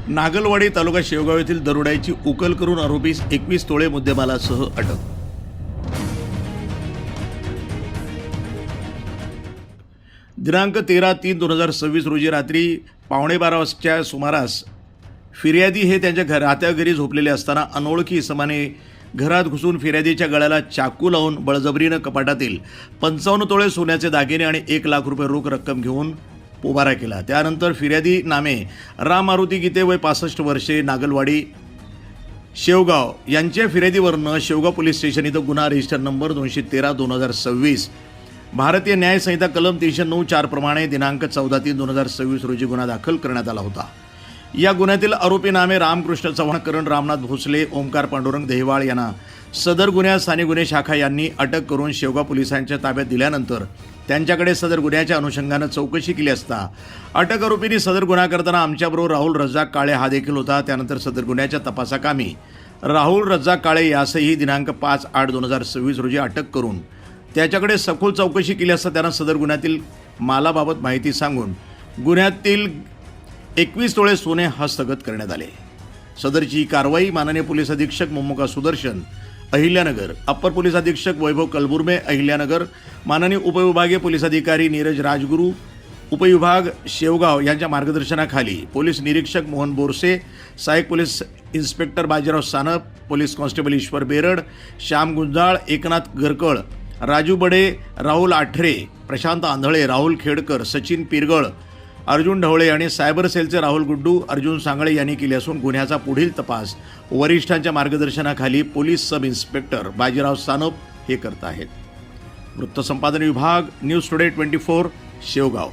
नागलवाडी तालुका शेवगाव येथील दरोड्याची उकल करून आरोपीस 21 तोळे मुद्देमालासह अटक। दिनांक 13/3/2026 रोजी रात्री 11:15 वाजताच्या सुमारास फिर्यादी हे त्यांच्या राहत्या घरी झोपलेले असताना अनोळखी इसमाने घरात घुसून फिर्यादीच्या गळ्याला चाकू लावून बळजबरीनं कपाटातील 55 तोळे सोन्याचे दागिने आणि 1 लाख रुपये रोख रक्कम घेऊन पोबारा केला। त्यानंतर फिर्यादी नामे राम मारुती गीते वय 65 वर्षे नागलवाडी शेवगाव यांच्या फिर्यादीवरनं शेवगाव पोलीस स्टेशन इथं गुन्हा रजिस्टर नंबर 213/2026 भारतीय न्याय संहिता कलम 309(4) प्रमाणे दिनांक 14/3/2026 रोजी गुन्हा दाखल करण्यात आला होता। या गुन्ह्यातील आरोपी नामे रामकृष्ण चव्हाण, करण रामनाथ भोसले, ओमकार पांडुरंग देहवाळ यांना सदर गुन्ह्यात स्थानिक गुन्हे शाखा यांनी अटक करून शेवगाव पोलिसांच्या ताब्यात दिल्यानंतर त्यांच्याकडे सदर गुन्ह्याच्या अनुषंगानं चौकशी केली असता अटक आरोपींनी सदर गुन्हा करताना आमच्याबरोबर राहुल रज्जाक काळे हा देखील होता। त्यानंतर सदर गुन्ह्याच्या तपासाकामी राहुल रज्जाक काळे यासही दिनांक 5/8/2026 रोजी अटक करून त्याच्याकडे सखोल चौकशी केली असता त्यानं सदर गुन्ह्यातील मालाबाबत माहिती सांगून गुन्ह्यातील 21 तोळे सोने हस्तगत करण्यात आले। सदरची कारवाई माननीय पोलीस अधीक्षक मोमोका सुदर्शन अहिल्यानगर, अप्पर पोलीस अधीक्षक वैभव कलबुर्मे अहिल्यानगर, माननीय उपविभागीय पोलीस अधिकारी नीरज राजगुरू उपविभाग शेवगाव यांच्या मार्गदर्शनाखाली पोलीस निरीक्षक मोहन बोरसे, सहाय्यक police inspector Bajirao Sanap, police constable Ishwar Berad, Shyam Gunjal, Eknath Garkal, Raju Bade, Rahul Athare, Prashant Andhale, Rahul Khedkar, Sachin Pirgal, Arjun Dhawale आणि सायबर सेलचे राहुल गुड्डू, अर्जुन सांगळे यांनी केले असून गुन्ह्याचा पुढील तपास वरिष्ठांच्या मार्गदर्शनाखाली police sub inspector Bajirao Sanap हे करत आहेत। वृत्तसंपादन विभाग, न्यूज टुडे 24 शेवगाव।